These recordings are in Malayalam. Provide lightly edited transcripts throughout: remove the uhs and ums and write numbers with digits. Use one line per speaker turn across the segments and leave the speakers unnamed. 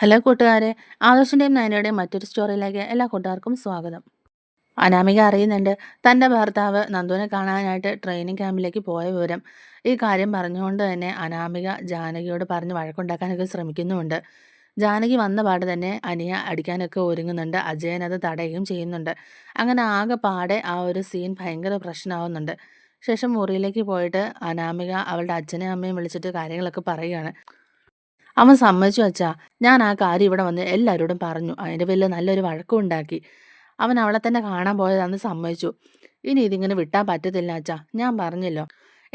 ഹലോ കൂട്ടുകാരെ, ആദർശിൻ്റെയും നയനയുടെയും മറ്റൊരു സ്റ്റോറിയിലേക്ക് എല്ലാ കൂട്ടുകാർക്കും സ്വാഗതം. അനാമിക അറിയുന്നുണ്ട് തൻ്റെ ഭർത്താവ് നന്ദുവിനെ കാണാനായിട്ട് ട്രെയിനിങ് ക്യാമ്പിലേക്ക് പോയ വിവരം. ഈ കാര്യം പറഞ്ഞുകൊണ്ട് തന്നെ അനാമിക ജാനകിയോട് പറഞ്ഞ് വഴക്കുണ്ടാക്കാനൊക്കെ ശ്രമിക്കുന്നുമുണ്ട്. ജാനകി വന്ന പാട് തന്നെ അനിയ അടിക്കാനൊക്കെ ഒരുങ്ങുന്നുണ്ട്. അജയൻ അത് തടയുകയും ചെയ്യുന്നുണ്ട്. അങ്ങനെ ആകെ പാടെ ആ ഒരു സീൻ ഭയങ്കര പ്രശ്നമാവുന്നുണ്ട്. ശേഷം മുറിയിലേക്ക് പോയിട്ട് അനാമിക അവളുടെ അച്ഛനെയും അമ്മയും വിളിച്ചിട്ട് കാര്യങ്ങളൊക്കെ പറയുകയാണ്. അവൻ സമ്മതിച്ചു അച്ഛാ. ഞാൻ ആ കാര്യം ഇവിടെ വന്ന് എല്ലാവരോടും പറഞ്ഞു. അതിൻ്റെ പേരിൽ നല്ലൊരു വഴക്കും ഉണ്ടാക്കി. അവൻ അവളെ തന്നെ കാണാൻ പോയതാന്ന് സമ്മതിച്ചു. ഇനി ഇതിങ്ങനെ വിട്ടാൻ പറ്റത്തില്ല അച്ഛാ. ഞാൻ പറഞ്ഞല്ലോ.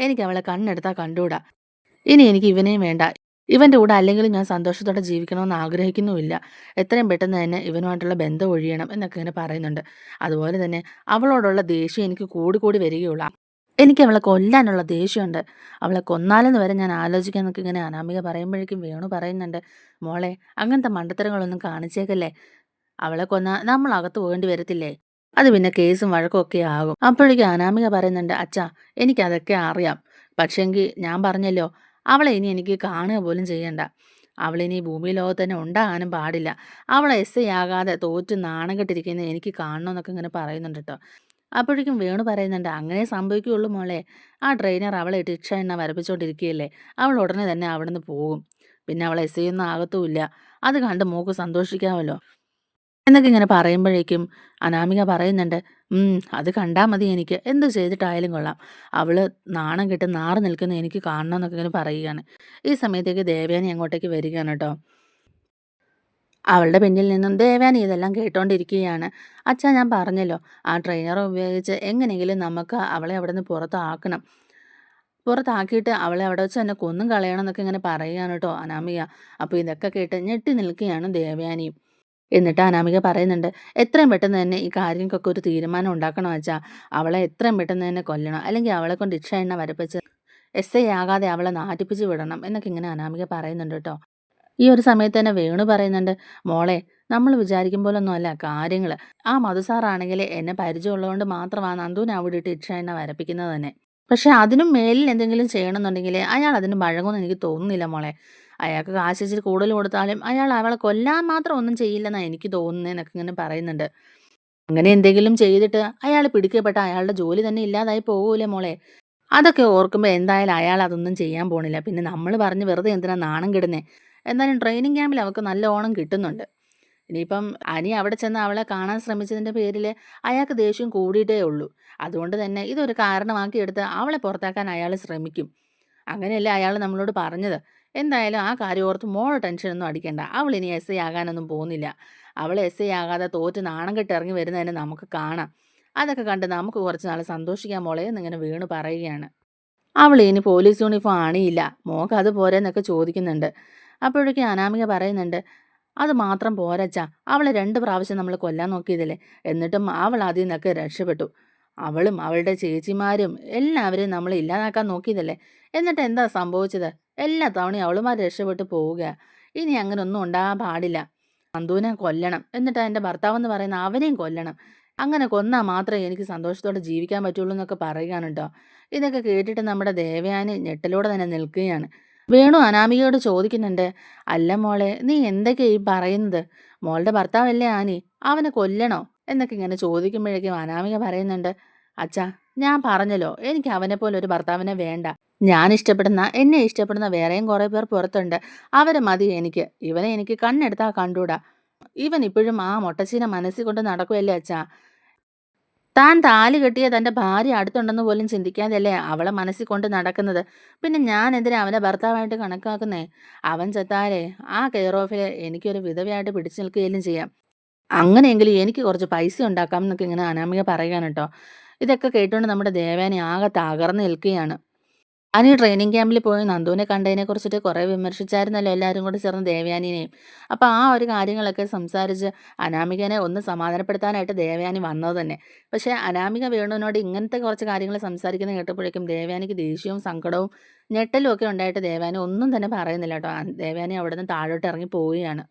എനിക്ക് അവളെ കണ്ണെടുത്താൽ കണ്ടൂടാ. ഇനി എനിക്ക് ഇവനെയും വേണ്ട. ഇവൻ്റെ കൂടെ അല്ലെങ്കിലും ഞാൻ സന്തോഷത്തോടെ ജീവിക്കണമെന്ന് ആഗ്രഹിക്കുന്നുമില്ല. എത്രയും പെട്ടെന്ന് തന്നെ ഇവനുമായിട്ടുള്ള ബന്ധം ഒഴിയണം എന്നൊക്കെ ഇങ്ങനെ പറയുന്നുണ്ട്. അതുപോലെ തന്നെ അവളോടുള്ള ദേഷ്യം എനിക്ക് കൂടി കൂടി വരികയുള്ളൂ. എനിക്ക് അവളെ കൊല്ലാനുള്ള ദേഷ്യമുണ്ട്. അവളെ കൊന്നാലെന്ന് വരെ ഞാൻ ആലോചിക്കാന്നൊക്കെ ഇങ്ങനെ അനാമിക പറയുമ്പോഴേക്കും വേണു പറയുന്നുണ്ട്. മോളെ അങ്ങനത്തെ മണ്ടത്തരങ്ങളൊന്നും കാണിച്ചേക്കല്ലേ. അവളെ കൊന്നാൽ നമ്മൾ അകത്ത് പോകേണ്ടി വരത്തില്ലേ? അത് പിന്നെ കേസും വഴക്കും ഒക്കെ ആകും. അപ്പോഴേക്കും അനാമിക പറയുന്നുണ്ട്. അച്ഛാ എനിക്കതൊക്കെ അറിയാം. പക്ഷേങ്കിൽ ഞാൻ പറഞ്ഞല്ലോ അവളെ ഇനി എനിക്ക് കാണുക പോലും ചെയ്യണ്ട. അവളിനി ഭൂമി ലോകത്ത് തന്നെ ഉണ്ടാകാനും പാടില്ല. അവളെ എസ് ഐ ആകാതെ തോറ്റ് നാണം കെട്ടിരിക്കുന്നത് എനിക്ക് കാണണമെന്നൊക്കെ ഇങ്ങനെ പറയുന്നുണ്ട് കേട്ടോ. അപ്പോഴേക്കും വേണു പറയുന്നുണ്ട്. അങ്ങനെ സംഭവിക്കുകയുള്ളൂ മോളെ. ആ ട്രെയിനർ അവളെ ടിക്ഷ എണ്ണ വരപ്പിച്ചുകൊണ്ടിരിക്കുകയല്ലേ. അവൾ ഉടനെ തന്നെ അവിടുന്ന് പോകും. പിന്നെ അവൾ എസ് ഐ ഒന്നും ആകത്തുമില്ല. അത് കണ്ട് മോക്ക് സന്തോഷിക്കാമല്ലോ എന്നൊക്കെ ഇങ്ങനെ പറയുമ്പോഴേക്കും അനാമിക പറയുന്നുണ്ട്. അത് കണ്ടാൽ മതി എനിക്ക്. എന്ത് ചെയ്തിട്ടായാലും കൊള്ളാം. അവള് നാണം കെട്ട് നാറി നിൽക്കുന്ന എനിക്ക് കാണണമെന്നൊക്കെ ഇങ്ങനെ പറയുകയാണ്. ഈ സമയത്തേക്ക് ദേവയാനി അങ്ങോട്ടേക്ക് വരികയാണ് കേട്ടോ. അവളുടെ പിന്നിൽ നിന്നും ദേവയാനി ഇതെല്ലാം കേട്ടോണ്ടിരിക്കുകയാണ്. അച്ഛാ ഞാൻ പറഞ്ഞല്ലോ ആ ട്രെയിനറെ ഉപയോഗിച്ച് എങ്ങനെയെങ്കിലും നമുക്ക് അവളെ അവിടെ നിന്ന് പുറത്താക്കണം. പുറത്താക്കിയിട്ട് അവളെ അവിടെ വെച്ച് തന്നെ കൊന്നും കളയണം എന്നൊക്കെ ഇങ്ങനെ പറയുകയാണ് കേട്ടോ അനാമിക. അപ്പോൾ ഇതൊക്കെ കേട്ട് ഞെട്ടി നിൽക്കുകയാണ് ദേവയാനിയും. എന്നിട്ട് അനാമിക പറയുന്നുണ്ട്. എത്രയും പെട്ടെന്ന് തന്നെ ഈ കാര്യങ്ങൾക്കൊക്കെ ഒരു തീരുമാനം ഉണ്ടാക്കണം അച്ഛാ. അവളെ എത്രയും പെട്ടെന്ന് തന്നെ കൊല്ലണം. അല്ലെങ്കിൽ അവളെ കൊണ്ട് ഇക്ഷ എണ്ണ വരപ്പിച്ച് എസ് ഐ ആകാതെ അവളെ നാട്ടിപ്പിച്ച് വിടണം എന്നൊക്കെ ഇങ്ങനെ അനാമിക പറയുന്നുണ്ട് കേട്ടോ. ഈ ഒരു സമയത്ത് തന്നെ വേണു പറയുന്നുണ്ട്. മോളെ നമ്മൾ വിചാരിക്കും പോലൊന്നും അല്ല കാര്യങ്ങൾ. ആ മധുസാറാണെങ്കിൽ എന്നെ പരിചയമുള്ളതുകൊണ്ട് മാത്രമാണ് നന്ദുവിനെ അവിടെ ഇട്ട് ഇക്ഷ എണ്ണ വരപ്പിക്കുന്നത് തന്നെ. പക്ഷെ അതിനും മേലിൽ എന്തെങ്കിലും ചെയ്യണമെന്നുണ്ടെങ്കിൽ അയാൾ അതിന് വഴങ്ങുമെന്ന് എനിക്ക് തോന്നുന്നില്ല മോളെ. അയാൾക്ക് കാശ് ഇച്ചിരി കൂടുതൽ കൊടുത്താലും അയാൾ അവളെ കൊല്ലാൻ മാത്രം ഒന്നും ചെയ്യില്ലെന്നാണ് എനിക്ക് തോന്നുന്നതെന്നൊക്കെ ഇങ്ങനെ പറയുന്നുണ്ട്. അങ്ങനെ എന്തെങ്കിലും ചെയ്തിട്ട് അയാൾ പിടിക്കപ്പെട്ട അയാളുടെ ജോലി തന്നെ ഇല്ലാതായി പോകൂലേ മോളെ. അതൊക്കെ ഓർക്കുമ്പോൾ എന്തായാലും അയാൾ അതൊന്നും ചെയ്യാൻ പോണില്ല. പിന്നെ നമ്മൾ പറഞ്ഞ് വെറുതെ എന്തിനാ നാണം കെടുന്നേ. എന്തായാലും ട്രെയിനിങ് ക്യാമ്പിൽ അവൾക്ക് നല്ല ഓണം കിട്ടുന്നുണ്ട്. ഇനിയിപ്പം അനി അവിടെ ചെന്ന് അവളെ കാണാൻ ശ്രമിച്ചതിൻ്റെ പേരിൽ അയാൾക്ക് ദേഷ്യം കൂടിയിട്ടേ ഉള്ളൂ. അതുകൊണ്ട് തന്നെ ഇതൊരു കാരണമാക്കിയെടുത്ത് അവളെ പുറത്താക്കാൻ അയാൾ ശ്രമിക്കും. അങ്ങനെയല്ലേ അയാൾ നമ്മളോട് പറഞ്ഞത്. എന്തായാലും ആ കാര്യം ഓർത്ത് മോള് ടെൻഷനൊന്നും അടിക്കണ്ട. അവൾ ഇനി എസ് ഐ ആകാനൊന്നും പോകുന്നില്ല. അവൾ എസ് ഐ ആകാതെ തോറ്റ് നാണം കെട്ട് ഇറങ്ങി വരുന്നതിന് നമുക്ക് കാണാം. അതൊക്കെ കണ്ട് നമുക്ക് കുറച്ച് നാൾ സന്തോഷിക്കാൻ മോളെ എന്നിങ്ങനെ വീണ് പറയുകയാണ്. അവൾ ഇനി പോലീസ് യൂണിഫോം അണിയില്ല. മോൾക്ക് അത് പോരെന്നൊക്കെ ചോദിക്കുന്നുണ്ട്. അപ്പോഴേക്കും അനാമിക പറയുന്നുണ്ട്. അത് മാത്രം പോരച്ചാ. അവളെ 2 പ്രാവശ്യം നമ്മൾ കൊല്ലാൻ നോക്കിയതല്ലേ. എന്നിട്ടും അവൾ അതിൽ നിന്നൊക്കെ രക്ഷപ്പെട്ടു. അവളും അവളുടെ ചേച്ചിമാരും എല്ലാവരെയും നമ്മൾ ഇല്ലാതാക്കാൻ നോക്കിയതല്ലേ. എന്നിട്ട് എന്താ സംഭവിച്ചത്? എല്ലാ തവണയും അവളുമാർ രക്ഷപ്പെട്ടു പോവുക. ഇനി അങ്ങനെ ഒന്നും ഉണ്ടാകാൻ പാടില്ല. നന്ദുവിനെ കൊല്ലണം. എന്നിട്ട് എൻ്റെ ഭർത്താവെന്ന് പറയുന്ന അവനെയും കൊല്ലണം. അങ്ങനെ കൊന്നാൽ മാത്രമേ എനിക്ക് സന്തോഷത്തോടെ ജീവിക്കാൻ പറ്റുള്ളൂ എന്നൊക്കെ പറയുകയാണ് കേട്ടോ. ഇതൊക്കെ കേട്ടിട്ട് നമ്മുടെ ദേവയാനി ഞെട്ടലോടെ തന്നെ നിൽക്കുകയാണ്. വേണു അനാമികയോട് ചോദിക്കുന്നുണ്ട്. അല്ല മോളെ നീ എന്തൊക്കെയാ ഈ പറയുന്നത്? മോളുടെ ഭർത്താവല്ലേ ആനി. അവനെ കൊല്ലണോ എന്നൊക്കെ ഇങ്ങനെ ചോദിക്കുമ്പോഴേക്കും അനാമിക പറയുന്നുണ്ട്. അച്ഛാ ഞാൻ പറഞ്ഞല്ലോ എനിക്ക് അവനെ പോലെ ഒരു ഭർത്താവിനെ വേണ്ട. ഞാൻ ഇഷ്ടപ്പെടുന്ന എന്നെ ഇഷ്ടപ്പെടുന്ന വേറെയും കുറേ പേർ പുറത്തുണ്ട്. അവരെ മതി എനിക്ക്. ഇവനെ എനിക്ക് കണ്ണെടുത്താൽ കണ്ടൂടാ. ഇവൻ ഇപ്പോഴും ആ മൊട്ടച്ചീനെ മനസ്സിൽ കൊണ്ട് നടക്കുകയല്ലേ അച്ഛാ. താൻ താലി കെട്ടിയ തൻ്റെ ഭാര്യ അടുത്തുണ്ടെന്ന് പോലും ചിന്തിക്കാതെയല്ലേ അവളെ മനസ്സിൽ കൊണ്ട് നടക്കുന്നത്. പിന്നെ ഞാൻ എന്തിനാ അവനെ ഭർത്താവായിട്ട് കണക്കാക്കുന്നേ? അവൻ ചത്താലേ ആ കെയർ ഓഫിൽ എനിക്കൊരു വിധവയായിട്ട് പിടിച്ചു നിൽക്കുകയും ചെയ്യാം. അങ്ങനെയെങ്കിലും എനിക്ക് കുറച്ച് പൈസ ഉണ്ടാക്കാം എന്നൊക്കെ ഇങ്ങനെ അനാമിക പറയുകയാണ് കേട്ടോ. ഇതൊക്കെ കേട്ടുകൊണ്ട് നമ്മുടെ ദേവേനെ ആകെ തകർന്ന് നിൽക്കുകയാണ്. ഞാൻ ഈ ട്രെയിനിങ് ക്യാമ്പിൽ പോയി നന്ദുവിനെ കണ്ടതിനെ കുറിച്ചിട്ട് കുറേ വിമർശിച്ചായിരുന്നല്ലോ എല്ലാവരും കൂടി ചേർന്ന് ദേവയാനിനെയും. അപ്പോൾ ആ ഒരു കാര്യങ്ങളൊക്കെ സംസാരിച്ച് അനാമികനെ ഒന്ന് സമാധാനപ്പെടുത്താനായിട്ട് ദേവയാനി വന്നത് തന്നെ. പക്ഷേ അനാമിക വേണുവിനോട് ഇങ്ങനത്തെ കുറച്ച് കാര്യങ്ങൾ സംസാരിക്കുന്നത് കേട്ടപ്പോഴേക്കും ദേവയാനിക്ക് ദേഷ്യവും സങ്കടവും ഞെട്ടലും ഒക്കെ ഉണ്ടായിട്ട് ദേവയാനി ഒന്നും തന്നെ പറയുന്നില്ല കേട്ടോ. ദേവയാനി അവിടെ നിന്ന് താഴോട്ട് ഇറങ്ങി പോവുകയാണ്.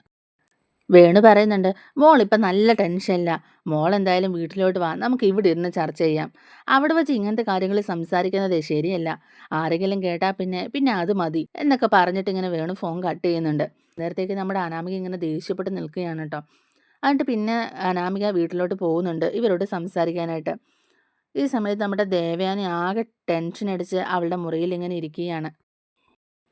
വേണു പറയുന്നുണ്ട്. മോളിപ്പം നല്ല ടെൻഷനില്ല. മോളെന്തായാലും വീട്ടിലോട്ട് വാ. നമുക്ക് ഇവിടെ ഇരുന്ന് ചർച്ച ചെയ്യാം. അവിടെ വെച്ച് ഇങ്ങനത്തെ കാര്യങ്ങൾ സംസാരിക്കുന്നത് ശരിയല്ല. ആരെങ്കിലും കേട്ടാൽ പിന്നെ പിന്നെ അത് മതി എന്നൊക്കെ പറഞ്ഞിട്ട് ഇങ്ങനെ വേണു ഫോൺ കട്ട് ചെയ്യുന്നുണ്ട്. നേരത്തേക്ക് നമ്മുടെ അനാമിക ഇങ്ങനെ ദേഷ്യപ്പെട്ട് നിൽക്കുകയാണ് കേട്ടോ. എന്നിട്ട് പിന്നെ അനാമിക വീട്ടിലോട്ട് പോകുന്നുണ്ട് ഇവരോട് സംസാരിക്കാനായിട്ട്. ഈ സമയത്ത് നമ്മുടെ ദേവയാനി ആകെ ടെൻഷൻ അടിച്ച് അവളുടെ മുറിയിൽ ഇങ്ങനെ ഇരിക്കുകയാണ്.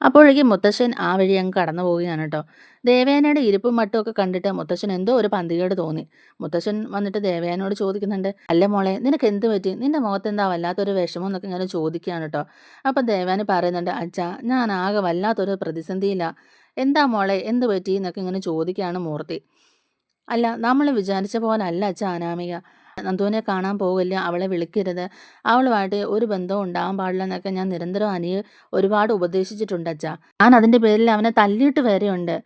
അപ്പോഴേക്കും മുത്തശ്ശൻ ആ വഴി അങ്ങ് കടന്നു പോവുകയാണ് കേട്ടോ. ദേവയാനിയുടെ ഇരിപ്പും മട്ടും ഒക്കെ കണ്ടിട്ട് മുത്തശ്ശൻ എന്തോ ഒരു പന്തികേട് തോന്നി. മുത്തശ്ശൻ വന്നിട്ട് ദേവയാനിയോട് ചോദിക്കുന്നുണ്ട്, അല്ല മോളെ നിനക്ക് എന്ത് പറ്റി, നിന്റെ മുഖത്ത് എന്താ വല്ലാത്തൊരു വിഷമം എന്നൊക്കെ ഇങ്ങനെ ചോദിക്കുകയാണ് കേട്ടോ. അപ്പം ദേവയാനി പറയുന്നുണ്ട്, അച്ഛാ ഞാൻ ആകെ വല്ലാത്തൊരു പ്രതിസന്ധിയില്ല. എന്താ മോളെ എന്ത് പറ്റി എന്നൊക്കെ ഇങ്ങനെ ചോദിക്കുകയാണ് മൂർത്തി. അല്ല നമ്മൾ വിചാരിച്ച പോലെ അല്ല അച്ഛാ അനാമിക. നന്ദുവിനെ കാണാൻ പോകില്ല, അവളെ വിളിക്കരുത്, അവളുമായിട്ട് ഒരു ബന്ധവും ഉണ്ടാവാൻ പാടില്ല എന്നൊക്കെ ഞാൻ നിരന്തരം അനിയെ ഒരുപാട് ഉപദേശിച്ചിട്ടുണ്ട് അച്ഛാ. ഞാൻ അതിൻ്റെ പേരിൽ അവനെ തല്ലിയിട്ട് വരെയുണ്ട്.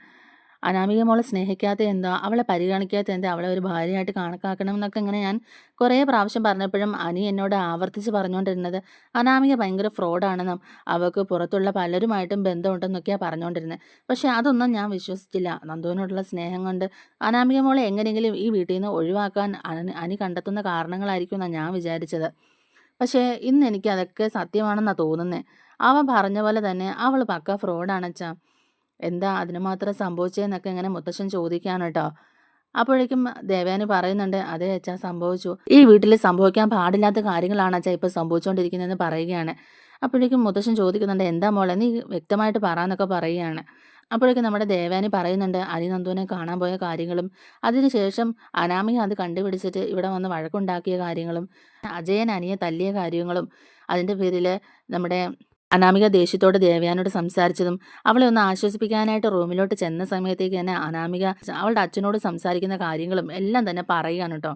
അനാമിക മോളെ സ്നേഹിക്കാത്ത എന്താ, അവളെ പരിഗണിക്കാത്ത എന്താ, അവളെ ഒരു ഭാര്യയായിട്ട് കണക്കാക്കണം എന്നൊക്കെ ഇങ്ങനെ ഞാൻ കുറേ പ്രാവശ്യം പറഞ്ഞപ്പോഴും അനി എന്നോട് ആവർത്തിച്ച് പറഞ്ഞുകൊണ്ടിരുന്നത് അനാമിക ഭയങ്കര ഫ്രോഡാണെന്നും അവൾക്ക് പുറത്തുള്ള പലരുമായിട്ടും ബന്ധമുണ്ടെന്നൊക്കെയാണ് പറഞ്ഞുകൊണ്ടിരുന്നത്. പക്ഷേ അതൊന്നും ഞാൻ വിശ്വസിച്ചില്ല. നന്ദുവിനോടുള്ള സ്നേഹം കൊണ്ട് അനാമിക മോളെ എങ്ങനെയെങ്കിലും ഈ വീട്ടിൽ നിന്ന് ഒഴിവാക്കാൻ അനി കണ്ടെത്തുന്ന കാരണങ്ങളായിരിക്കും എന്നാണ് ഞാൻ വിചാരിച്ചത്. പക്ഷേ ഇന്ന് എനിക്ക് അതൊക്കെ സത്യമാണെന്നാണ് തോന്നുന്നത്. അവൻ പറഞ്ഞ പോലെ തന്നെ അവൾ പക്ക ഫ്രോഡാണച്ചാ. എന്താ അതിന് മാത്രം സംഭവിച്ചതെന്നൊക്കെ ഇങ്ങനെ മുത്തശ്ശൻ ചോദിക്കുകയാണ് കേട്ടോ. അപ്പോഴേക്കും ദേവയാനി പറയുന്നുണ്ട്, അതെ അച്ഛാ സംഭവിച്ചു. ഈ വീട്ടിൽ സംഭവിക്കാൻ പാടില്ലാത്ത കാര്യങ്ങളാണ് അച്ഛാ ഇപ്പോൾ സംഭവിച്ചുകൊണ്ടിരിക്കുന്നതെന്ന് പറയുകയാണ്. അപ്പോഴേക്കും മുത്തശ്ശൻ ചോദിക്കുന്നുണ്ട്, എന്താ മോളെ നീ വ്യക്തമായിട്ട് പറയാന്നൊക്കെ പറയുകയാണ്. അപ്പോഴേക്കും നമ്മുടെ ദേവയാനി പറയുന്നുണ്ട് അനി നന്ദുവിനെ കാണാൻ പോയ കാര്യങ്ങളും അതിനുശേഷം അനാമിക അത് കണ്ടുപിടിച്ചിട്ട് ഇവിടെ വന്ന് വഴക്കുണ്ടാക്കിയ കാര്യങ്ങളും അജയൻ അനിയെ തല്ലിയ കാര്യങ്ങളും അതിൻ്റെ പേരിൽ നമ്മുടെ അനാമിക ദേഷ്യത്തോട് ദേവയാനോട് സംസാരിച്ചതും അവളെ ഒന്ന് ആശ്വസിപ്പിക്കാനായിട്ട് റൂമിലോട്ട് ചെന്ന സമയത്തേക്ക് തന്നെ അനാമിക അവളുടെ അച്ഛനോട് സംസാരിക്കുന്ന കാര്യങ്ങളും എല്ലാം തന്നെ പറയുകയാണ് കേട്ടോ.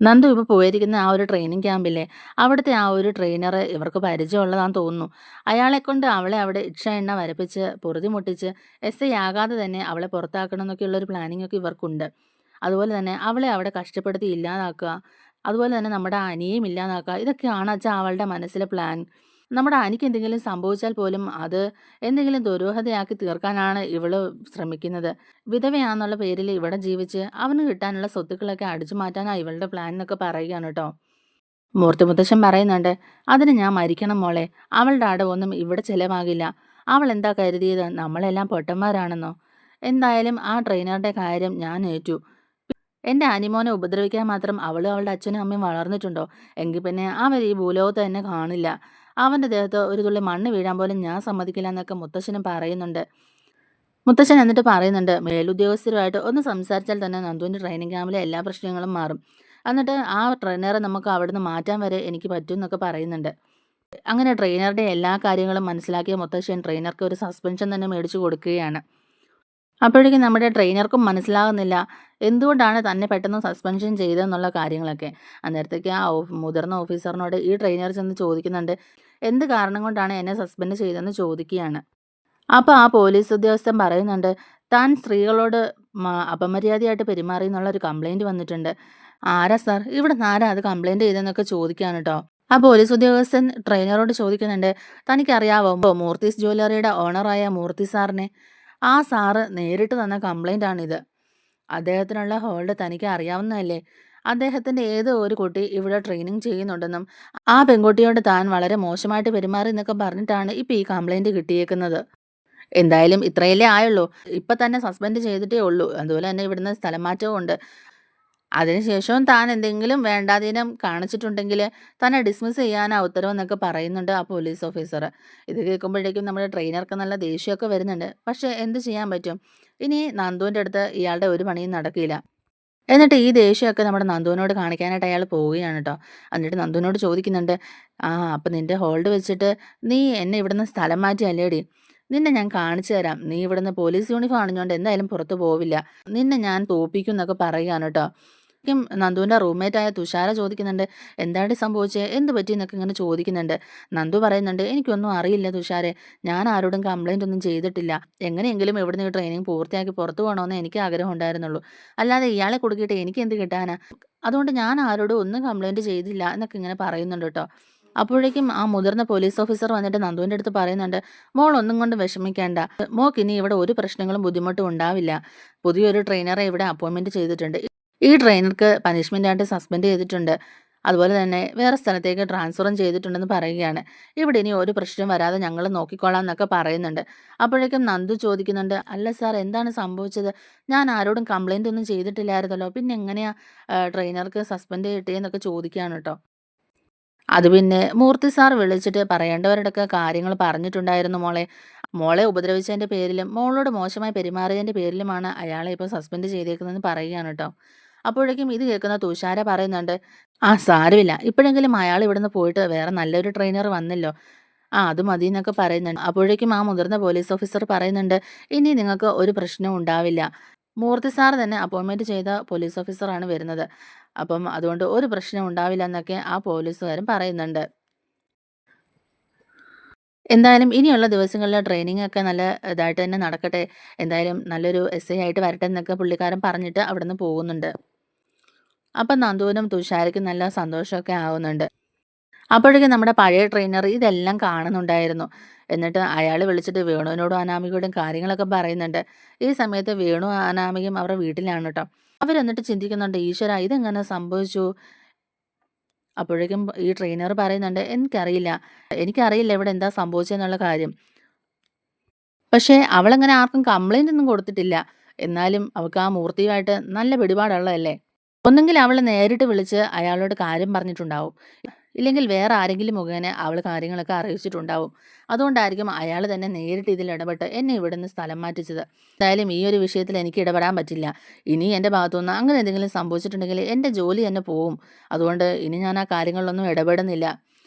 നന്ദു ഇപ്പോൾ പോയിരിക്കുന്ന ആ ഒരു ട്രെയിനിങ് ക്യാമ്പില്ലേ, അവിടുത്തെ ആ ഒരു ട്രെയിനർ ഇവർക്ക് പരിചയമുള്ളതാന്ന് തോന്നുന്നു. അയാളെ കൊണ്ട് അവളെ അവിടെ ഇക്ഷ എണ്ണ വരപ്പിച്ച് പൊറുതി മുട്ടിച്ച് എസ് ഐ ആകാതെ തന്നെ അവളെ പുറത്താക്കണം എന്നൊക്കെയുള്ളൊരു പ്ലാനിങ് ഒക്കെ ഇവർക്കുണ്ട്. അതുപോലെ തന്നെ അവളെ അവിടെ കഷ്ടപ്പെടുത്തി ഇല്ലാതാക്കുക, അതുപോലെ തന്നെ നമ്മുടെ അനിയെയും ഇല്ലാതാക്കുക, ഇതൊക്കെയാണ് അച്ഛാ അവളുടെ മനസ്സിലെ പ്ലാൻ. നമ്മുടെ അനിക്ക് എന്തെങ്കിലും സംഭവിച്ചാൽ പോലും അത് എന്തെങ്കിലും ദുരൂഹതയാക്കി തീർക്കാനാണ് ഇവള് ശ്രമിക്കുന്നത്. വിധവയാന്നുള്ള പേരിൽ ഇവിടെ ജീവിച്ച് അവന് കിട്ടാനുള്ള സ്വത്തുക്കളൊക്കെ അടിച്ചു മാറ്റാനാണ് ഇവളുടെ പ്ലാൻ എന്നൊക്കെ പറയുകയാണ് കേട്ടോ. മൂർത്തി മുത്തശ്ശൻ പറയുന്നുണ്ട്, അതിന് ഞാൻ മരിക്കണം മോളെ, അവളുടെ അടവൊന്നും ഇവിടെ ചിലവാകില്ല. അവൾ എന്താ കരുതിയത് നമ്മളെല്ലാം പൊട്ടന്മാരാണെന്നോ? എന്തായാലും ആ ട്രെയിനറുടെ കാര്യം ഞാൻ ഏറ്റു. എൻ്റെ അനിമോനെ ഉപദ്രവിക്കാൻ മാത്രം അവളും അവളുടെ അച്ഛനും അമ്മയും വളർന്നിട്ടുണ്ടോ? എങ്കിൽ പിന്നെ അവർ ഈ ഭൂലോകത്ത് തന്നെ കാണില്ല. അവൻ്റെ ദേഹത്ത് ഒരു തുള്ളി മണ്ണ് വീഴാൻ പോലും ഞാൻ സമ്മതിക്കില്ല എന്നൊക്കെ മുത്തശ്ശനും പറയുന്നുണ്ട്. മുത്തശ്ശൻ എന്നിട്ട് പറയുന്നുണ്ട്, മേലുദ്യോഗസ്ഥരുമായിട്ട് ഒന്ന് സംസാരിച്ചാൽ തന്നെ നന്ദുവിൻ്റെ ട്രെയിനിങ് ക്യാമ്പിലെ എല്ലാ പ്രശ്നങ്ങളും മാറും. എന്നിട്ട് ആ ട്രെയിനറെ നമുക്ക് അവിടുന്ന് മാറ്റാൻ വരെ എനിക്ക് പറ്റും എന്നൊക്കെ പറയുന്നുണ്ട്. അങ്ങനെ ട്രെയിനറുടെ എല്ലാ കാര്യങ്ങളും മനസ്സിലാക്കിയ മുത്തശ്ശൻ ട്രെയിനർക്ക് ഒരു സസ്പെൻഷൻ തന്നെ മേടിച്ചു കൊടുക്കുകയാണ്. അപ്പോഴേക്കും നമ്മുടെ ട്രെയിനർക്കും മനസ്സിലാകുന്നില്ല എന്തുകൊണ്ടാണ് തന്നെ പെട്ടെന്ന് സസ്പെൻഷൻ ചെയ്തതെന്നുള്ള കാര്യങ്ങളൊക്കെ. അന്നേരത്തേക്ക് ആ മുതിർന്ന ഓഫീസറിനോട് ഈ ട്രെയിനർ ചെന്ന് ചോദിക്കുന്നുണ്ട്, എന്ത് കാരണം കൊണ്ടാണ് എന്നെ സസ്പെൻഡ് ചെയ്തതെന്ന് ചോദിക്കുകയാണ്. അപ്പോൾ ആ പോലീസ് ഉദ്യോഗസ്ഥൻ പറയുന്നുണ്ട്, താൻ സ്ത്രീകളോട് അപമര്യാദയായിട്ട് പെരുമാറി എന്നുള്ളൊരു കംപ്ലൈൻറ്റ് വന്നിട്ടുണ്ട്. ആരാ സാർ, ഇവിടെ നിന്ന് ആരാ അത് കംപ്ലൈൻറ്റ് ചെയ്തതെന്നൊക്കെ ചോദിക്കുകയാണ് കേട്ടോ. ആ പോലീസ് ഉദ്യോഗസ്ഥൻ ട്രെയിനറോട് ചോദിക്കുന്നുണ്ട്, തനിക്കറിയാവോ മൂർത്തീസ് ജ്വല്ലറിയുടെ ഓണറായ മൂർത്തി സാറിനെ? ആ സാറ് നേരിട്ട് തന്ന കംപ്ലൈൻ്റ് ആണിത്. അദ്ദേഹത്തിനുള്ള ഹോൾഡ് തനിക്ക് അറിയാവുന്നതല്ലേ? അദ്ദേഹത്തിൻ്റെ ഏതോ ഒരു കുട്ടി ഇവിടെ ട്രെയിനിങ് ചെയ്യുന്നുണ്ടെന്നും ആ പെൺകുട്ടിയോട് താൻ വളരെ മോശമായിട്ട് പെരുമാറി എന്നൊക്കെ പറഞ്ഞിട്ടാണ് ഇപ്പോൾ ഈ കംപ്ലൈൻറ്റ് കിട്ടിയേക്കുന്നത്. എന്തായാലും ഇത്രയല്ലേ ആയുള്ളൂ. ഇപ്പം തന്നെ സസ്പെൻഡ് ചെയ്തിട്ടേ ഉള്ളൂ. അതുപോലെ തന്നെ ഇവിടുന്ന് സ്ഥലം മാറ്റവും ഉണ്ട്. അതിനുശേഷവും താൻ എന്തെങ്കിലും വേണ്ടാതീനം കാണിച്ചിട്ടുണ്ടെങ്കിൽ തന്നെ ഡിസ്മിസ് ചെയ്യാനാ ഉത്തരവെന്നൊക്കെ പറയുന്നുണ്ട് ആ പോലീസ് ഓഫീസർ. ഇത് കേൾക്കുമ്പോഴേക്കും നമ്മുടെ ട്രെയിനർക്ക് നല്ല ദേഷ്യമൊക്കെ വരുന്നുണ്ട്. പക്ഷേ എന്ത് ചെയ്യാൻ പറ്റും? ഇനി നന്ദുവിൻ്റെ അടുത്ത് ഇയാളുടെ ഒരു പണിയും നടക്കില്ല. എന്നിട്ട് ഈ ദേഷ്യമൊക്കെ നമ്മുടെ നന്ദുവിനോട് കാണിക്കാനായിട്ട് അയാൾ പോവുകയാണ് കേട്ടോ. എന്നിട്ട് നന്ദുവിനോട് ചോദിക്കുന്നുണ്ട്, ആ അപ്പം നിൻ്റെ ഹോൾഡ് വെച്ചിട്ട് നീ എന്നെ ഇവിടുന്ന് സ്ഥലം മാറ്റി അല്ലേടി? നിന്നെ ഞാൻ കാണിച്ചു തരാം. നീ ഇവിടുന്ന് പോലീസ് യൂണിഫോം അണിഞ്ഞുകൊണ്ട് എന്തായാലും പുറത്തു പോവില്ല. നിന്നെ ഞാൻ തോപ്പിക്കും എന്നൊക്കെ പറയുകയാണ് കേട്ടോ. നന്ദുവിൻ്റെ റൂംമേറ്റായ തുഷാര ചോദിക്കുന്നുണ്ട്, എന്താണ് സംഭവിച്ചത്, എന്ത് പറ്റി എന്നൊക്കെ ഇങ്ങനെ ചോദിക്കുന്നുണ്ട്. നന്ദു പറയുന്നുണ്ട്, എനിക്കൊന്നും അറിയില്ല തുഷാരെ, ഞാൻ ആരോടും കംപ്ലൈൻ്റ് ഒന്നും ചെയ്തിട്ടില്ല. എങ്ങനെയെങ്കിലും ഇവിടുന്ന് ഈ ട്രെയിനിങ് പൂർത്തിയാക്കി പുറത്തു പോകണമെന്ന് എനിക്ക് ആഗ്രഹം ഉണ്ടായിരുന്നുള്ളൂ. അല്ലാതെ ഇയാളെ കൊടുക്കിയിട്ട് എനിക്ക് എന്ത് കിട്ടാനാ? അതുകൊണ്ട് ഞാൻ ആരോടും ഒന്നും കംപ്ലൈൻറ്റ് ചെയ്തില്ല എന്നൊക്കെ ഇങ്ങനെ പറയുന്നുണ്ട് കേട്ടോ. അപ്പോഴേക്കും ആ മുതിർന്ന പോലീസ് ഓഫീസർ വന്നിട്ട് നന്ദുവിൻ്റെ അടുത്ത് പറയുന്നുണ്ട്, മോൾ ഒന്നും കൊണ്ട് വിഷമിക്കേണ്ട, മോൾക്ക് ഇനി ഇവിടെ ഒരു പ്രശ്നങ്ങളും ബുദ്ധിമുട്ടും ഉണ്ടാവില്ല. പുതിയൊരു ട്രെയിനറെ ഇവിടെ അപ്പോയിൻമെൻറ്റ് ചെയ്തിട്ടുണ്ട്. ഈ ട്രെയിനർക്ക് പനിഷ്മെൻ്റ് ആയിട്ട് സസ്പെൻഡ് ചെയ്തിട്ടുണ്ട്. അതുപോലെ തന്നെ വേറെ സ്ഥലത്തേക്ക് ട്രാൻസ്ഫറും ചെയ്തിട്ടുണ്ടെന്ന് പറയുകയാണ്. ഇവിടെ ഇനി ഒരു പ്രശ്നം വരാതെ ഞങ്ങൾ നോക്കിക്കോളാം എന്നൊക്കെ പറയുന്നുണ്ട്. അപ്പോഴേക്കും നന്ദു ചോദിക്കുന്നുണ്ട്, "അല്ല സാർ എന്താണ് സംഭവിച്ചത്? ഞാൻ ആരോടും കംപ്ലയിന്റ് ഒന്നും ചെയ്തിട്ടില്ലായിരുന്നല്ലോ. പിന്നെ എങ്ങനെയാ ട്രെയിനർക്ക് സസ്പെൻഡ് കിട്ടിയെന്നൊക്കെ ചോദിക്കുകയാണ് കേട്ടോ. അത് പിന്നെ മൂർത്തി സാർ വിളിച്ചിട്ട് പറയേണ്ടവരോടൊക്കെ കാര്യങ്ങൾ പറഞ്ഞിട്ടുണ്ടായിരുന്നു മോളെ. മോളെ ഉപദ്രവിച്ചതിന്റെ പേരിലും മോളോട് മോശമായി പെരുമാറിയതിന്റെ പേരിലുമാണ് അയാളെ ഇപ്പോൾ സസ്പെൻഡ് ചെയ്തേക്കുന്നതെന്ന് പറയുകയാണ് കേട്ടോ. അപ്പോഴേക്കും ഇത് കേൾക്കുന്ന തുഷാര പറയുന്നുണ്ട്, "ആ സാരമില്ല. ഇപ്പോഴെങ്കിലും അയാൾ ഇവിടുന്ന് പോയിട്ട് വേറെ നല്ലൊരു ട്രെയിനർ വന്നല്ലോ. ആ അത് മതി" എന്നൊക്കെ പറയുന്നുണ്ട്. അപ്പോഴേക്കും ആ മുതിർന്ന പോലീസ് ഓഫീസർ പറയുന്നുണ്ട്, "ഇനി നിങ്ങൾക്ക് ഒരു പ്രശ്നവും ഉണ്ടാവില്ല. മൂർത്തി സാർ തന്നെ അപ്പോയിൻമെന്റ് ചെയ്ത പോലീസ് ഓഫീസറാണ് വരുന്നത്. അപ്പം അതുകൊണ്ട് ഒരു പ്രശ്നവും ഉണ്ടാവില്ല" എന്നൊക്കെ ആ പോലീസുകാരൻ പറയുന്നുണ്ട്. എന്തായാലും ഇനിയുള്ള ദിവസങ്ങളിലെ ട്രെയിനിങ് ഒക്കെ നല്ല ഇതായിട്ട് തന്നെ നടക്കട്ടെ. എന്തായാലും നല്ലൊരു എസ്ഐ ആയിട്ട് വരട്ടെ എന്നൊക്കെ പുള്ളിക്കാരൻ പറഞ്ഞിട്ട് അവിടുന്ന് പോകുന്നുണ്ട്. അപ്പം നന്ദുവിനും തുഷാരയ്ക്കും നല്ല സന്തോഷമൊക്കെ ആവുന്നുണ്ട്. അപ്പോഴേക്കും നമ്മുടെ പഴയ ട്രെയിനർ ഇതെല്ലാം കാണുന്നുണ്ടായിരുന്നു. എന്നിട്ട് അയാൾ വിളിച്ചിട്ട് വേണുവിനോടും അനാമികയോടും കാര്യങ്ങളൊക്കെ പറയുന്നുണ്ട്. ഈ സമയത്ത് വേണു അനാമികയും അവരുടെ വീട്ടിലാണ് കേട്ടോ. അവരെന്നിട്ട് ചിന്തിക്കുന്നുണ്ട്, ഈശ്വരാ ഇതെങ്ങനെ സംഭവിച്ചു? അപ്പോഴേക്കും ഈ ട്രെയിനർ പറയുന്നുണ്ട്, എനിക്കറിയില്ല ഇവിടെ എന്താ സംഭവിച്ചതെന്നുള്ള കാര്യം. പക്ഷേ അവളങ്ങനെ ആർക്കും കംപ്ലയിന്റ് ഒന്നും കൊടുത്തിട്ടില്ല. എന്നാലും അവൾക്ക് ആ മൂർത്തിയുമായിട്ട് നല്ല പിടിപാടുള്ളതല്ലേ. ഒന്നെങ്കിൽ അവള് നേരിട്ട് വിളിച്ച് അയാളോട് കാര്യം പറഞ്ഞിട്ടുണ്ടാവും. ഇല്ലെങ്കിൽ വേറെ ആരെങ്കിലും മുഖേന അവള് കാര്യങ്ങളൊക്കെ അറിയിച്ചിട്ടുണ്ടാവും. അതുകൊണ്ടായിരിക്കും അയാള് തന്നെ നേരിട്ട് ഇതിൽ ഇടപെട്ട് എന്നെ ഇവിടുന്ന് സ്ഥലം മാറ്റിച്ചത്. എന്തായാലും ഈ ഒരു വിഷയത്തിൽ എനിക്ക് ഇടപെടാൻ പറ്റില്ല. ഇനി എൻ്റെ ഭാഗത്തുനിന്ന് അങ്ങനെ എന്തെങ്കിലും സംഭവിച്ചിട്ടുണ്ടെങ്കിൽ എൻ്റെ ജോലി തന്നെ പോവും. അതുകൊണ്ട് ഇനി ഞാൻ ആ കാര്യങ്ങളിലൊന്നും ഇടപെടുന്നില്ല.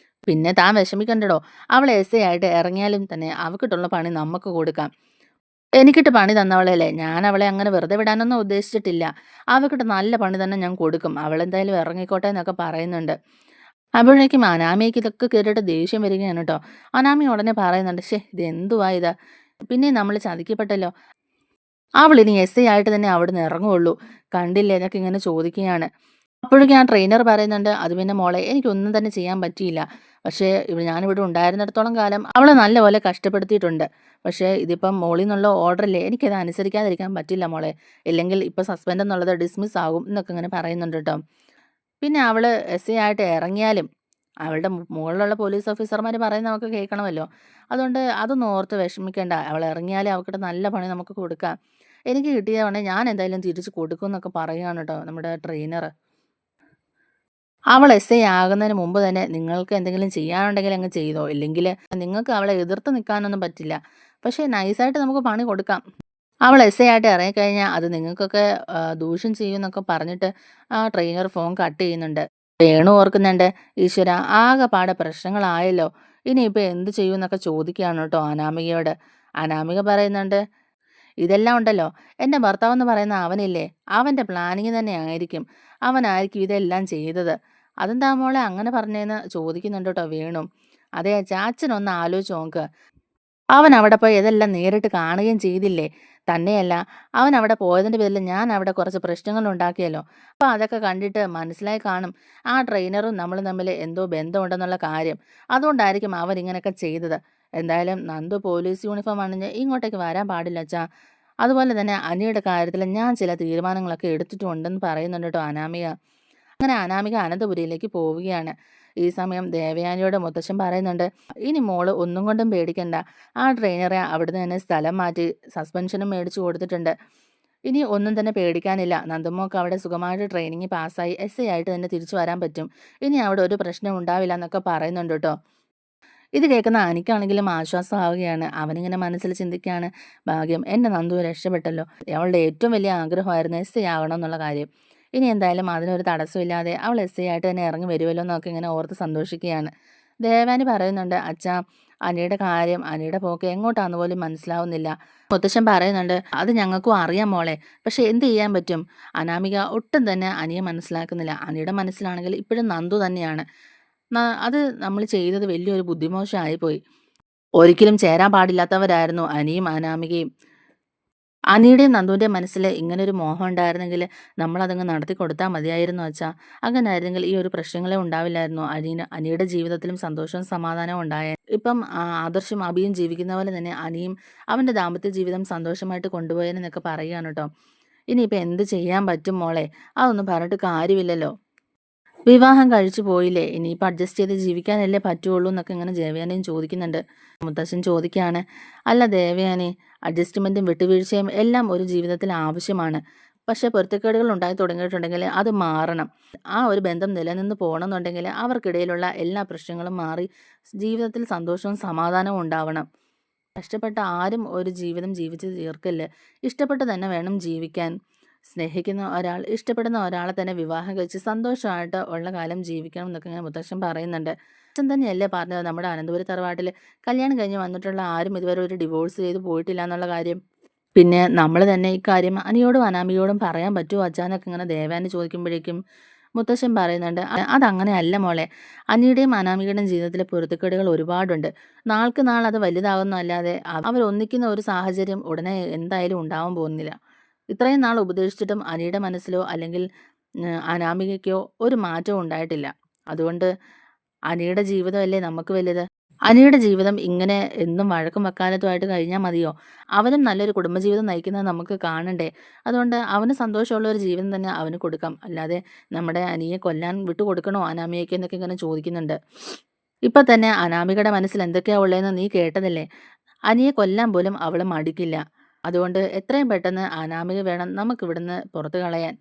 പിന്നെ താൻ വിഷമിക്കണ്ടടോ. അവൾ എസ്ഐ ആയിട്ട് ഇറങ്ങിയാലും തന്നെ അവക്കിട്ടുള്ള പണി നമുക്ക് കൊടുക്കാം. എനിക്കിട്ട് പണി തന്നവളല്ലേ. ഞാൻ അവളെ അങ്ങനെ വെറുതെ വിടാനൊന്നും ഉദ്ദേശിച്ചിട്ടില്ല. അവക്കിട്ട് നല്ല പണി തന്നെ ഞാൻ കൊടുക്കും. അവളെന്തായാലും ഇറങ്ങിക്കോട്ടെ എന്നൊക്കെ പറയുന്നുണ്ട്. അപ്പോഴേക്കും അനാമികയ്ക്ക് ഇതൊക്കെ കേട്ടിട്ട് ദേഷ്യം വരികയാണ് കേട്ടോ. അനാമി ഉടനെ പറയുന്നുണ്ട്, "ശ്ശേ ഇതെന്തുവാ ഇത്? പിന്നെയും നമ്മൾ ചതിക്കപ്പെട്ടല്ലോ. അവളിനി എസ്ഐ ആയിട്ട് തന്നെ അവിടുന്ന് ഇറങ്ങുള്ളൂ. കണ്ടില്ലേ?" എന്നൊക്കെ ഇങ്ങനെ ചോദിക്കുകയാണ്. അപ്പോഴേക്കും ആ ട്രെയിനർ പറയുന്നുണ്ട്, "അത് പിന്നെ മോളെ എനിക്കൊന്നും തന്നെ ചെയ്യാൻ പറ്റിയില്ല. പക്ഷേ ഞാനിവിടെ ഉണ്ടായിരുന്നിടത്തോളം കാലം അവളെ നല്ലപോലെ കഷ്ടപ്പെടുത്തിയിട്ടുണ്ട്. പക്ഷേ ഇതിപ്പം മോളിൽ നിന്നുള്ള ഓർഡറല്ലേ, എനിക്കത് അനുസരിക്കാതിരിക്കാൻ പറ്റില്ല മോളെ. ഇല്ലെങ്കിൽ ഇപ്പം സസ്പെൻഡ് എന്നുള്ളത് ഡിസ്മിസ് ആകും" എന്നൊക്കെ ഇങ്ങനെ പറയുന്നുണ്ട് കേട്ടോ. പിന്നെ അവള് എസ്ഐ ആയിട്ട് ഇറങ്ങിയാലും അവളുടെ മുകളിലുള്ള പോലീസ് ഓഫീസർമാർ പറയുന്നത് നമുക്ക് കേൾക്കണമല്ലോ. അതുകൊണ്ട് അതൊന്നും ഓർത്ത് വിഷമിക്കേണ്ട. അവൾ ഇറങ്ങിയാലും അവൾക്കിട്ട് നല്ല പണി നമുക്ക് കൊടുക്കാം. എനിക്ക് കിട്ടിയ പണി ഞാൻ എന്തായാലും തിരിച്ച് കൊടുക്കും എന്നൊക്കെ പറയുകയാണ് കേട്ടോ നമ്മുടെ ട്രെയിനർ. അവൾ എസ്ഐ ആകുന്നതിന് മുമ്പ് തന്നെ നിങ്ങൾക്ക് എന്തെങ്കിലും ചെയ്യാനുണ്ടെങ്കിൽ അങ്ങ് ചെയ്തോ. ഇല്ലെങ്കിൽ നിങ്ങൾക്ക് അവളെ എതിർത്ത് നിൽക്കാനൊന്നും പറ്റില്ല. പക്ഷേ നൈസായിട്ട് നമുക്ക് പണി കൊടുക്കാം. അവൾ എസ്ഐ ആയിട്ട് ഇറങ്ങിക്കഴിഞ്ഞാൽ അത് നിങ്ങൾക്കൊക്കെ ദൂഷ്യം ചെയ്യുമെന്നൊക്കെ പറഞ്ഞിട്ട് ആ ട്രെയിനർ ഫോൺ കട്ട് ചെയ്യുന്നുണ്ട്. വേണു ഓർക്കുന്നുണ്ട്, ഈശ്വര ആകെപ്പാടെ പ്രശ്നങ്ങളായല്ലോ. ഇനിയിപ്പോൾ എന്ത് ചെയ്യുമെന്നൊക്കെ ചോദിക്കുകയാണ് കേട്ടോ അനാമികയോട്. അനാമിക പറയുന്നുണ്ട്, "ഇതെല്ലാം ഉണ്ടല്ലോ, എൻ്റെ ഭർത്താവെന്ന് പറയുന്ന അവനില്ലേ, അവൻ്റെ പ്ലാനിങ് തന്നെ ആയിരിക്കും. അവനായിരിക്കും ഇതെല്ലാം ചെയ്തത്." "അതെന്താ മോളെ അങ്ങനെ പറഞ്ഞേന്ന്?" ചോദിക്കുന്നുണ്ട് കേട്ടോ വേണു. "അതെ അച്ഛാ, അച്ഛനൊന്ന് ആലോചിച്ച് നോക്ക്. അവൻ അവിടെ പോയി ഇതെല്ലാം നേരിട്ട് കാണുകയും ചെയ്തില്ലേ? തന്നെയല്ല, അവൻ അവിടെ പോയതിന്റെ പേരിൽ ഞാൻ അവിടെ കുറച്ച് പ്രശ്നങ്ങൾ ഉണ്ടാക്കിയല്ലോ. അപ്പോൾ അതൊക്കെ കണ്ടിട്ട് മനസ്സിലായി കാണും ആ ട്രെയിനറും നമ്മളും തമ്മിൽ എന്തോ ബന്ധമുണ്ടെന്നുള്ള കാര്യം. അതുകൊണ്ടായിരിക്കും അവൻ ഇങ്ങനെയൊക്കെ ചെയ്തത്. എന്തായാലും നന്ദു പോലീസ് യൂണിഫോം അണിഞ്ഞ് ഇങ്ങോട്ടേക്ക് വരാൻ പാടില്ല അച്ഛാ. അതുപോലെ തന്നെ അനിയുടെ കാര്യത്തിൽ ഞാൻ ചില തീരുമാനങ്ങളൊക്കെ എടുത്തിട്ടുണ്ടെന്ന് പറയുന്നുണ്ട് കേട്ടോ അനാമിക. അങ്ങനെ അനാമിക അനന്തപുരിയിലേക്ക് പോവുകയാണ്. ഈ സമയം ദേവയാനിയോട് മുത്തശ്ശൻ പറയുന്നുണ്ട്, "ഇനി മോള് ഒന്നും കൊണ്ടും പേടിക്കണ്ട. ആ ട്രെയിനറെ അവിടുന്ന് തന്നെ സ്ഥലം മാറ്റി സസ്പെൻഷനും മേടിച്ചു കൊടുത്തിട്ടുണ്ട്. ഇനി ഒന്നും തന്നെ പേടിക്കാനില്ല. നന്ദുമോൾക്ക് അവിടെ സുഖമായിട്ട് ട്രെയിനിങ് പാസ്സായി എസ്ഐ ആയിട്ട് തന്നെ തിരിച്ചു വരാൻ പറ്റും. ഇനി അവിടെ ഒരു പ്രശ്നം ഉണ്ടാവില്ല" എന്നൊക്കെ പറയുന്നുണ്ട് കേട്ടോ. ഇത് കേൾക്കുന്ന അനിക്കാണെങ്കിലും ആശ്വാസമാവുകയാണ്. അവനിങ്ങനെ മനസ്സിൽ ചിന്തിക്കുകയാണ്, ഭാഗ്യം എൻ്റെ നന്ദു രക്ഷപ്പെട്ടല്ലോ. അവളുടെ ഏറ്റവും വലിയ ആഗ്രഹമായിരുന്നു എസ്ഐ ആവണം എന്നുള്ള കാര്യം. ഇനി എന്തായാലും അതിനൊരു തടസ്സമില്ലാതെ അവൾ എസ്ഐ ആയിട്ട് തന്നെ ഇറങ്ങി വരുമല്ലോ എന്നൊക്കെ ഇങ്ങനെ ഓർത്ത് സന്തോഷിക്കുകയാണ്. ദേവാനി പറയുന്നുണ്ട്, "അച്ഛാ, അനിയുടെ കാര്യം, അനിയുടെ പോക്ക് എങ്ങോട്ടാന്ന് പോലും മനസ്സിലാവുന്നില്ല." മുത്തശ്ശൻ പറയുന്നുണ്ട്, "അത് ഞങ്ങൾക്കും അറിയാം മോളെ. പക്ഷെ എന്ത് ചെയ്യാൻ പറ്റും? അനാമിക ഒട്ടും തന്നെ അനിയെ മനസ്സിലാക്കുന്നില്ല. അനിയുടെ മനസ്സിലാണെങ്കിൽ ഇപ്പോഴും നന്ദു തന്നെയാണ്. അത് നമ്മൾ ചെയ്തത് വലിയൊരു ബുദ്ധിമോശമായിപ്പോയി. ഒരിക്കലും ചേരാൻ പാടില്ലാത്തവരായിരുന്നു അനിയും അനാമികയും. അനിയുടെയും നന്ദുവിൻ്റെയും മനസ്സിൽ ഇങ്ങനൊരു മോഹം ഉണ്ടായിരുന്നെങ്കിൽ നമ്മളതങ്ങ് നടത്തി കൊടുത്താൽ മതിയായിരുന്നു അച്ഛാ. അങ്ങനായിരുന്നെങ്കിൽ ഈ ഒരു പ്രശ്നങ്ങളേ ഉണ്ടാവില്ലായിരുന്നു. അനിയുടെ ജീവിതത്തിലും സന്തോഷവും സമാധാനവും ഉണ്ടായേനെ. ഇപ്പം ആദർശും അഭിയും ജീവിക്കുന്ന പോലെ തന്നെ അനിയും അവൻ്റെ ദാമ്പത്യ ജീവിതം സന്തോഷമായിട്ട് കൊണ്ടുപോയേനെന്നൊക്കെ പറയുകയാണ് കേട്ടോ. ഇനിയിപ്പോൾ എന്ത് ചെയ്യാൻ പറ്റും മോളെ? അതൊന്നും പറഞ്ഞിട്ട് കാര്യമില്ലല്ലോ." വിവാഹം കഴിച്ചു പോയില്ലേ ഇനിയിപ്പോൾ അഡ്ജസ്റ്റ് ചെയ്ത് ജീവിക്കാനല്ലേ പറ്റുള്ളൂ എന്നൊക്കെ ഇങ്ങനെ ദേവയാനിയും ചോദിക്കുന്നുണ്ട്. മുത്തശ്ശൻ ചോദിക്കുകയാണ്, അല്ല ദേവയാനി, അഡ്ജസ്റ്റ്മെൻറ്റും വിട്ടുവീഴ്ചയും എല്ലാം ഒരു ജീവിതത്തിൽ ആവശ്യമാണ്. പക്ഷേ പൊരുത്തക്കേടുകൾ ഉണ്ടായി തുടങ്ങിയിട്ടുണ്ടെങ്കിൽ അത് മാറണം. ആ ഒരു ബന്ധം നിലനിന്ന് പോകണമെന്നുണ്ടെങ്കിൽ അവർക്കിടയിലുള്ള എല്ലാ പ്രശ്നങ്ങളും മാറി ജീവിതത്തിൽ സന്തോഷവും സമാധാനവും ഉണ്ടാവണം. കഷ്ടപ്പെട്ട ആരും ഒരു ജീവിതം ജീവിച്ച് തീർക്കില്ല. ഇഷ്ടപ്പെട്ട് തന്നെ വേണം ജീവിക്കാൻ. സ്നേഹിക്കുന്ന ഒരാൾ ഇഷ്ടപ്പെടുന്ന ഒരാളെ തന്നെ വിവാഹം കഴിച്ച് സന്തോഷമായിട്ട് ഉള്ള കാലം ജീവിക്കണം എന്നൊക്കെ ഇങ്ങനെ മുത്തശ്ശൻ പറയുന്നുണ്ട്. അച്ഛൻ തന്നെയല്ലേ പറഞ്ഞത് നമ്മുടെ അനന്തപുരി തറവാട്ടിൽ കല്യാണം കഴിഞ്ഞ് വന്നിട്ടുള്ള ആരും ഇതുവരെ ഒരു ഡിവോഴ്സ് ചെയ്ത് പോയിട്ടില്ല എന്നുള്ള കാര്യം. പിന്നെ നമ്മൾ തന്നെ ഇക്കാര്യം അനിയോടും അനാമികയോടും പറയാൻ പറ്റുമോ അച്ഛാ എന്നൊക്കെ ഇങ്ങനെ ദേവാനി ചോദിക്കുമ്പോഴേക്കും മുത്തശ്ശൻ പറയുന്നുണ്ട്, അതങ്ങനെ അല്ല മോളെ. അനിയുടെയും അനാമികയുടെയും ജീവിതത്തിലെ പൊരുത്തക്കേടുകൾ ഒരുപാടുണ്ട്. നാൾക്ക് നാൾ അത് വലുതാകുന്നതല്ലാതെ അവരൊന്നിക്കുന്ന ഒരു സാഹചര്യം ഉടനെ എന്തായാലും ഉണ്ടാവാൻ പോകുന്നില്ല. ഇത്രയും നാൾ ഉപദേശിച്ചിട്ടും അനിയുടെ മനസ്സിലോ അല്ലെങ്കിൽ അനാമികയ്ക്കോ ഒരു മാറ്റവും ഉണ്ടായിട്ടില്ല. അതുകൊണ്ട് അനിയുടെ ജീവിതമല്ലേ നമുക്ക് വലുത്. അനിയുടെ ജീവിതം ഇങ്ങനെ എന്നും വഴക്കും വക്കാലത്തുമായിട്ട് കഴിഞ്ഞാൽ മതിയോ? അവനും നല്ലൊരു കുടുംബജീവിതം നയിക്കുന്നത് നമുക്ക് കാണണ്ടേ? അതുകൊണ്ട് അവന് സന്തോഷമുള്ള ഒരു ജീവിതം തന്നെ അവന് കൊടുക്കാം. അല്ലാതെ നമ്മുടെ അനിയെ കൊല്ലാൻ വിട്ടുകൊടുക്കണോ അനാമികയ്ക്ക് എന്നൊക്കെ ഇങ്ങനെ ചോദിക്കുന്നുണ്ട്. ഇപ്പൊ തന്നെ അനാമികയുടെ മനസ്സിൽ എന്തൊക്കെയാ ഉള്ളതെന്ന് നീ കേട്ടതല്ലേ? അനിയെ കൊല്ലാൻ പോലും അവള് മടിക്കില്ല. അതുകൊണ്ട് എത്രയും പെട്ടെന്ന് അനാമിക വേണം നമുക്കിവിടുന്ന് പുറത്ത് കളയാൻ.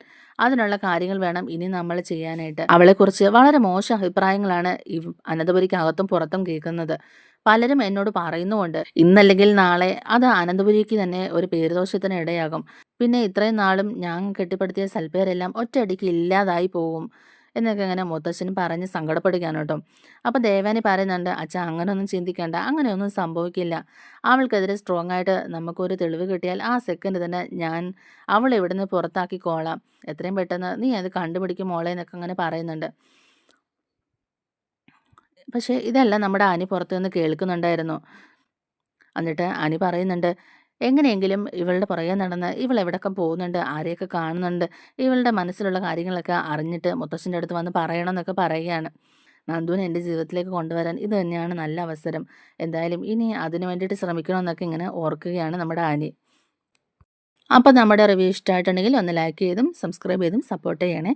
അതിനുള്ള കാര്യങ്ങൾ വേണം ഇനി നമ്മൾ ചെയ്യാനായിട്ട്. അവളെക്കുറിച്ച് വളരെ മോശം അഭിപ്രായങ്ങളാണ് ഈ അനന്തപുരിക്കകത്തും പുറത്തും കേൾക്കുന്നത്. പലരും എന്നോട് പറയുന്നുമുണ്ട്. ഇന്നല്ലെങ്കിൽ നാളെ അത് അനന്തപുരിക്ക് തന്നെ ഒരു പേരുദോഷത്തിന് ഇടയാകും. പിന്നെ ഇത്രയും നാളും ഞാൻ കെട്ടിപ്പടുത്തിയ സൽപ്പേരെല്ലാം ഒറ്റയടിക്ക് ഇല്ലാതായി പോകും എന്നൊക്കെ ഇങ്ങനെ മുത്തശ്ശൻ പറഞ്ഞ് സങ്കടപ്പെടുകയാണ് കേട്ടോ. അപ്പോൾ ദേവാനി പറയുന്നുണ്ട്, അച്ഛാ അങ്ങനെയൊന്നും ചിന്തിക്കേണ്ട, അങ്ങനെയൊന്നും സംഭവിക്കില്ല. അവൾക്കെതിരെ സ്ട്രോങ് ആയിട്ട് നമുക്കൊരു തെളിവ് കിട്ടിയാൽ ആ സെക്കൻഡ് തന്നെ ഞാൻ അവളെ ഇവിടുന്ന് പുറത്താക്കിക്കോളാം. എത്രയും പെട്ടെന്ന് നീ അത് കണ്ടുപിടിക്കും മോളെ എന്നൊക്കെ അങ്ങനെ പറയുന്നുണ്ട്. പക്ഷേ ഇതെല്ലാം നമ്മുടെ അനി പുറത്തു നിന്ന് കേൾക്കുന്നുണ്ടായിരുന്നു. എന്നിട്ട് അനി പറയുന്നുണ്ട്, എങ്ങനെയെങ്കിലും ഇവളുടെ പുറകെ നടന്ന് ഇവൾ എവിടെയൊക്കെ പോകുന്നുണ്ട്, ആരെയൊക്കെ കാണുന്നുണ്ട്, ഇവളുടെ മനസ്സിലുള്ള കാര്യങ്ങളൊക്കെ അറിഞ്ഞിട്ട് മുത്തശ്ശൻ്റെ അടുത്ത് വന്ന് പറയണം എന്നൊക്കെ പറയുകയാണ്. നന്ദുവിനെ എൻ്റെ ജീവിതത്തിലേക്ക് കൊണ്ടുവരാൻ ഇത് തന്നെയാണ് നല്ല അവസരം. എന്തായാലും ഇനി അതിനു വേണ്ടിയിട്ട് ശ്രമിക്കണമെന്നൊക്കെ ഇങ്ങനെ ഓർക്കുകയാണ് നമ്മുടെ ആനി. അപ്പോൾ നമ്മുടെ റിവ്യൂ ഇഷ്ടമായിട്ടുണ്ടെങ്കിൽ ഒന്ന് ലൈക്ക് ചെയ്തും സബ്സ്ക്രൈബ് ചെയ്തും സപ്പോർട്ട് ചെയ്യണേ.